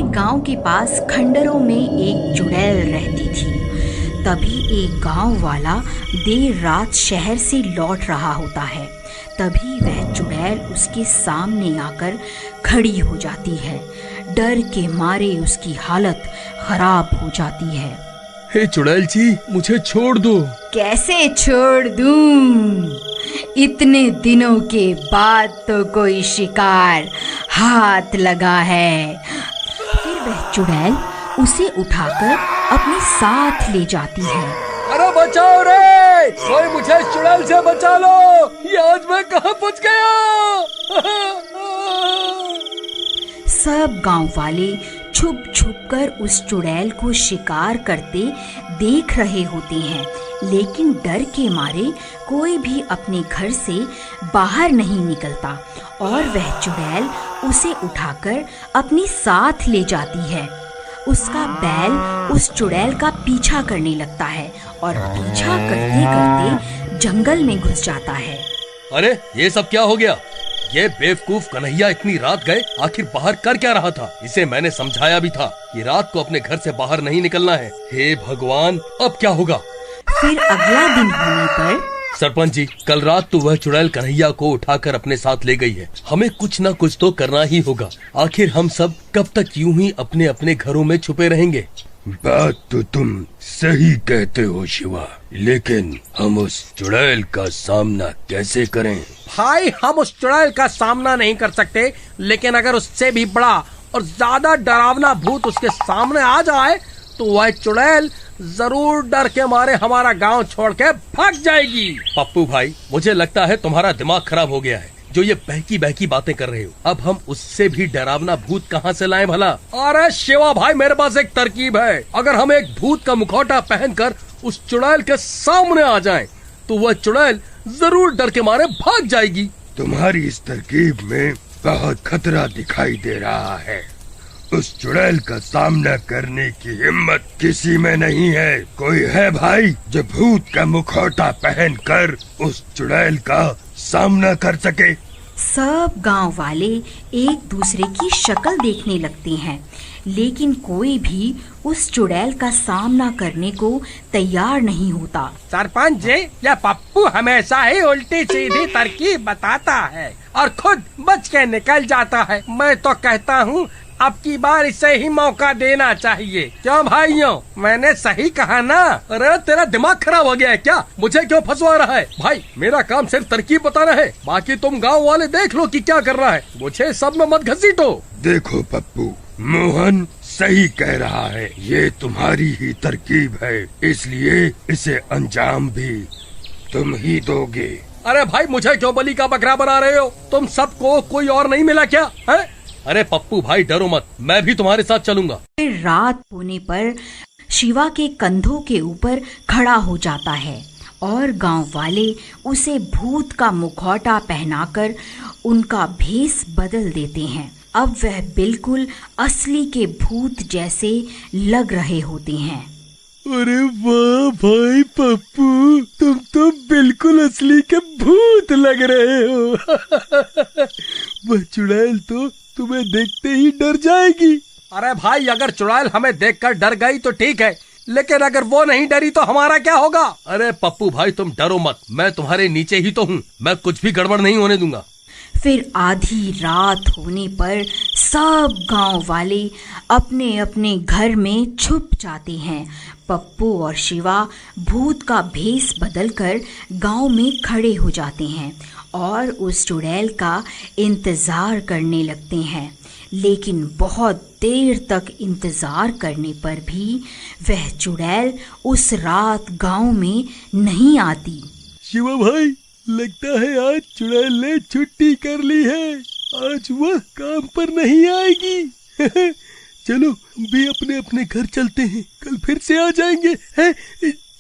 गांव के पास खंडरों में एक चुड़ैल रहती थी। तभी एक गांव वाला देर रात शहर से लौट रहा होता है। तभी वह चुड़ैल उसके सामने आकर खड़ी हो जाती है। डर के मारे उसकी हालत खराब हो जाती है। हे चुड़ैल जी, मुझे छोड़ दो। कैसे छोड़ दूं? इतने दिनों के बाद तो कोई शिकार हाथ लगा है। फिर वह चुड़ैल उसे उठाकर अपने साथ ले जाती है। अरे बचाओ रे, कोई मुझे चुड़ैल से बचा लो। ये आज मैं कहाँ पहुँच गया? सब गांव वाले छुप छुप कर उस चुड़ैल को शिकार करते देख रहे होते हैं, लेकिन डर के मारे कोई भी अपने घर से बाहर नहीं निकलता और वह चुड़ैल उसे उठाकर अपने साथ ले जाती है। उसका बैल उस चुड़ैल का पीछा करने लगता है और पीछा करते करते जंगल में घुस जाता है। अरे ये सब क्या हो गया? ये बेवकूफ कन्हैया इतनी रात गए, आखिर बाहर कर क्या रहा था? इसे मैंने समझाया भी था कि रात को अपने घर से बाहर नहीं निकलना है। हे भगवान, अब क्या होगा? फिर अगला दिन होने पर सरपंच जी, कल रात तो वह चुड़ैल कन्हैया को उठाकर अपने साथ ले गई है। हमें कुछ न कुछ तो करना ही होगा। आखिर हम सब कब तक यूं ही अपने अपने घरों में छुपे रहेंगे? बात तो तुम सही कहते हो शिवा, लेकिन हम उस चुड़ैल का सामना कैसे करें? भाई, हम उस चुड़ैल का सामना नहीं कर सकते, लेकिन अगर उससे भी बड़ा और ज्यादा डरावना भूत उसके सामने आ जाए तो वह चुड़ैल जरूर डर के मारे हमारा गांव छोड़ के भाग जाएगी। पप्पू भाई, मुझे लगता है तुम्हारा दिमाग खराब हो गया है जो ये बहकी बहकी बातें कर रहे हो। अब हम उससे भी डरावना भूत कहाँ से लाएं भला? अरे शिवा भाई, मेरे पास एक तरकीब है। अगर हम एक भूत का मुखौटा पहनकर उस चुड़ैल के सामने आ जाएं, तो वह चुड़ैल जरूर डर के मारे भाग जाएगी। तुम्हारी इस तरकीब में बहुत खतरा दिखाई दे रहा है। उस चुड़ैल का सामना करने की हिम्मत किसी में नहीं है। कोई है भाई जो भूत का मुखौटा पहनकर उस चुड़ैल का सामना कर सके? सब गांव वाले एक दूसरे की शक्ल देखने लगते हैं, लेकिन कोई भी उस चुड़ैल का सामना करने को तैयार नहीं होता। सरपंच जी, यह पप्पू हमेशा ही उल्टी सीधी तरकीब बताता है और खुद बच के निकल जाता है। मैं तो कहता हूँ अब की बार इसे ही मौका देना चाहिए। क्यों भाइयों, मैंने सही कहा ना? अरे तेरा दिमाग खराब हो गया है क्या? मुझे क्यों फंसवा रहा है? भाई, मेरा काम सिर्फ तरकीब बताना है, बाकी तुम गांव वाले देख लो कि क्या कर रहा है। मुझे सब में मत घसीटो। देखो पप्पू, मोहन सही कह रहा है। ये तुम्हारी ही तरकीब है, इसलिए इसे अंजाम भी तुम ही दोगे। अरे भाई, मुझे क्यों बलि का बकरा बना रहे हो? तुम सबको कोई और नहीं मिला क्या है? अरे पप्पू भाई, डरो मत, मैं भी तुम्हारे साथ चलूंगा। फिर रात होने पर शिवा के कंधों के ऊपर खड़ा हो जाता है और गांव वाले उसे भूत का मुखौटा पहनाकर उनका भेष बदल देते हैं। अब वह बिल्कुल असली के भूत जैसे लग रहे होते हैं। अरे वाह भाई पप्पू, तुम तो बिल्कुल असली के भूत लग रहे हो। वह चुड़ैल तो तुम्हें देखते ही डर जाएगी। अरे भाई, अगर चुड़ैल हमें देखकर डर गई तो ठीक है, लेकिन अगर वो नहीं डरी तो हमारा क्या होगा? अरे पप्पू भाई, तुम डरो मत, मैं तुम्हारे नीचे ही तो हूँ। मैं कुछ भी गड़बड़ नहीं होने दूंगा। फिर आधी रात होने पर सब गांव वाले अपने अपने घर में छुप जाते हैं। पप्पू और शिवा भूत का भेष बदलकर गांव में खड़े हो जाते हैं और उस चुड़ैल का इंतजार करने लगते हैं, लेकिन बहुत देर तक इंतजार करने पर भी वह चुड़ैल उस रात गांव में नहीं आती। शिवा भाई, लगता है आज चुड़ैल ने छुट्टी कर ली है। आज वह काम पर नहीं आएगी। चलो भी अपने अपने घर चलते हैं, कल फिर से आ जाएंगे। है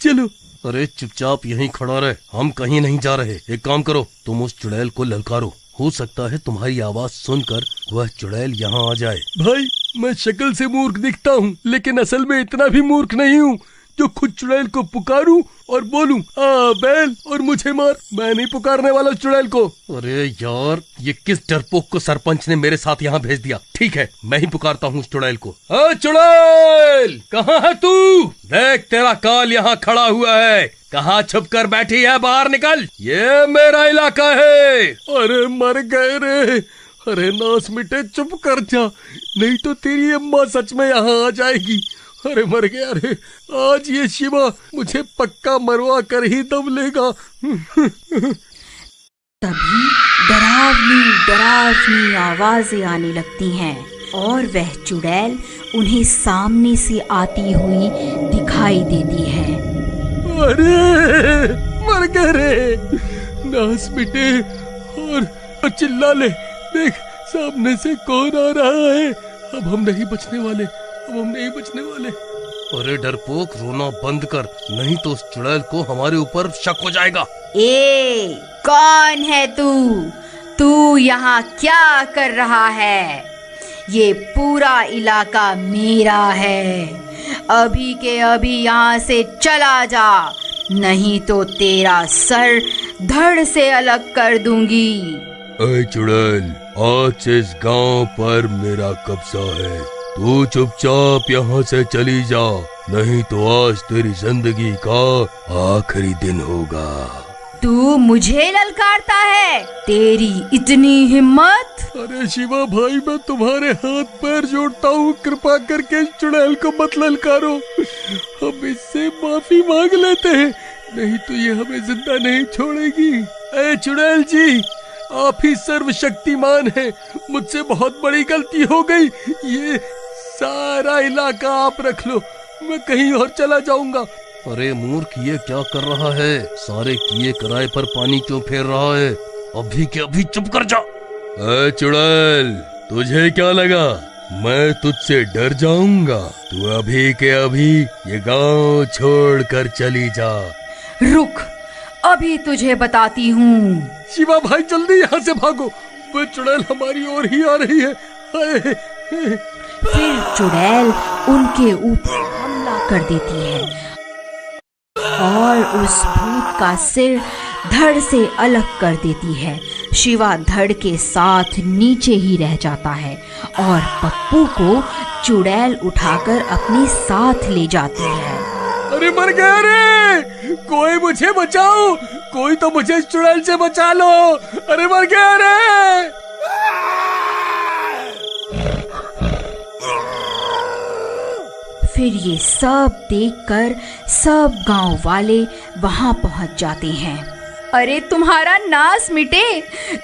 चलो। अरे चुपचाप यहीं खड़ा रहे, हम कहीं नहीं जा रहे। एक काम करो, तुम उस चुड़ैल को ललकारो, हो सकता है तुम्हारी आवाज सुनकर वह चुड़ैल यहाँ आ जाए। भाई, मैं शक्ल से मूर्ख दिखता हूँ, लेकिन असल में इतना भी मूर्ख नहीं हूँ जो खुद चुड़ैल को पुकारूं और बोलूं आ बैल और मुझे मार। मैं नहीं पुकारने वाला चुड़ैल को। अरे यार, ये किस डरपोक को सरपंच ने मेरे साथ यहाँ भेज दिया। ठीक है, मैं ही पुकारता हूँ उस चुड़ैल को। चुड़ैल, कहाँ है तू? देख, तेरा काल यहाँ खड़ा हुआ है। कहाँ छुप कर बैठी है? बाहर निकल, ये मेरा इलाका है। अरे मर गए रे। अरे नास मिटे, चुप कर जा, नहीं तो तेरी अम्मा सच में यहाँ आ जाएगी। अरे मर गया रे, आज ये शिवा मुझे पक्का मरवा कर ही दम लेगा। तभी डरावनी डरावनी आवाजें आने लगती हैं और वह चुड़ैल उन्हें सामने से आती हुई दिखाई देती है। अरे मर गए रे, नास मिटे, और चिल्ला ले, देख सामने से कौन आ रहा है। अब हम नहीं बचने वाले, अब हम नहीं बचने वाले। अरे डरपोक, रोना बंद कर, नहीं तो उस चुड़ैल को हमारे ऊपर शक हो जाएगा। ए, कौन है तू? तू यहाँ क्या कर रहा है? ये पूरा इलाका मेरा है। अभी के अभी यहाँ से चला जा, नहीं तो तेरा सर धड़ से अलग कर दूंगी। अरे चुड़ैल, आज से इस गांव पर मेरा कब्जा है। तू चुपचाप यहाँ से चली जा, नहीं तो आज तेरी जिंदगी का आखिरी दिन होगा। तू मुझे ललकारता है? तेरी इतनी हिम्मत? अरे शिवा भाई, मैं तुम्हारे हाथ पैर जोड़ता हूँ, कृपा करके चुड़ैल को मत ललकारो। हम इससे माफी मांग लेते हैं, नहीं तो ये हमें जिंदा नहीं छोड़ेगी। ए चुड़ैल जी, आप ही सर्वशक्तिमान हैं। मुझसे बहुत बड़ी गलती हो गई। ये सारा इलाका आप रख लो, मैं कहीं और चला जाऊंगा। अरे मूर्ख, ये क्या कर रहा है? सारे किए कराए पर पानी क्यों फेर रहा है? अभी के अभी चुप कर जा। ए चुड़ैल, तुझे क्या लगा मैं तुझसे डर जाऊंगा? तू अभी के अभी ये गांव छोड़ कर चली जा। रुक, अभी तुझे बताती हूँ। शिवा भाई, जल्दी यहाँ से भागो, वो चुड़ैल हमारी ओर ही आ रही है। फिर चुड़ैल उनके ऊपर हमला कर देती है और उस भूत का सिर धड़ से अलग कर देती है। शिवा धड़ के साथ नीचे ही रह जाता है और पप्पू को चुड़ैल उठाकर अपने साथ ले जाती है। अरे मर गया रे, कोई मुझे बचाओ, कोई तो मुझे इस चुड़ैल से बचा लो। अरे मर गया रे। फिर ये सब देखकर सब गांव वाले वहां पहुंच जाते हैं। अरे तुम्हारा नाश मिटे,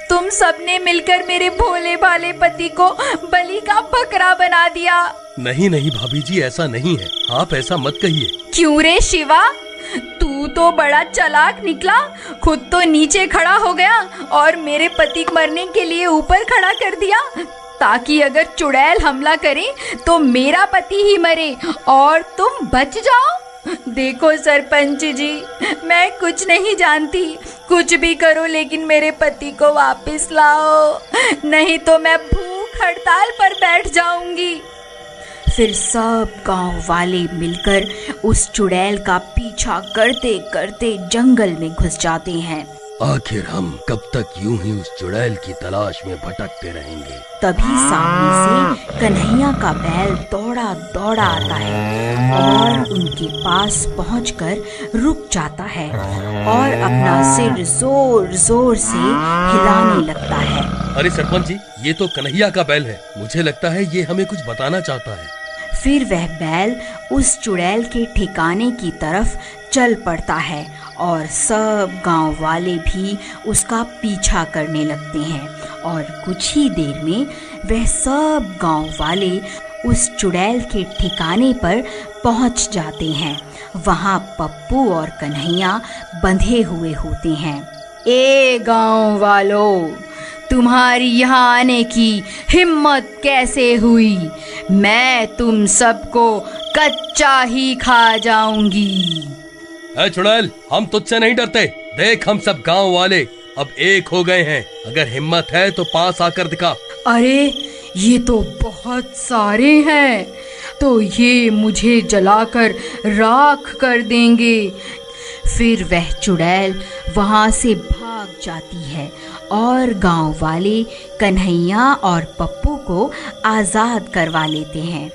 तुम सबने मिलकर मेरे भोले भाले पति को बलि का बकरा बना दिया। नहीं नहीं भाभी जी, ऐसा नहीं है, आप ऐसा मत कहिए। क्यों रे शिवा, तू तो बड़ा चालाक निकला। खुद तो नीचे खड़ा हो गया और मेरे पति को मरने के लिए ऊपर खड़ा कर दिया, ताकि अगर चुड़ैल हमला करे तो मेरा पति ही मरे और तुम बच जाओ। देखो सरपंच जी, मैं कुछ नहीं जानती, कुछ भी करो लेकिन मेरे पति को वापस लाओ, नहीं तो मैं भूख हड़ताल पर बैठ जाऊंगी। फिर सब गांव वाले मिलकर उस चुड़ैल का पीछा करते करते जंगल में घुस जाते हैं। आखिर हम कब तक यूं ही उस चुड़ैल की तलाश में भटकते रहेंगे? तभी सामने से कन्हैया का बैल दौड़ा दौड़ा आता है और उनके पास पहुंचकर रुक जाता है और अपना सिर जोर जोर से हिलाने लगता है। अरे सरपंच जी, ये तो कन्हैया का बैल है, मुझे लगता है ये हमें कुछ बताना चाहता है। फिर वह बैल उस चुड़ैल के ठिकाने की तरफ चल पड़ता है और सब गांव वाले भी उसका पीछा करने लगते हैं और कुछ ही देर में वह सब गांव वाले उस चुड़ैल के ठिकाने पर पहुंच जाते हैं। वहां पप्पू और कन्हैया बंधे हुए होते हैं। ए गांव वालों, तुम्हारी यहाँ आने की हिम्मत कैसे हुई? मैं तुम सबको कच्चा ही खा जाऊंगी। ऐ चुड़ैल, हम तुझसे नहीं डरते। देख, हम सब गांव वाले अब एक हो गए हैं। अगर हिम्मत है तो पास आकर दिखा। अरे ये तो बहुत सारे हैं, तो ये मुझे जलाकर राख कर देंगे। फिर वह चुड़ैल वहाँ से भाग जाती है और गांव वाले कन्हैया और पप्पू को आज़ाद करवा लेते हैं।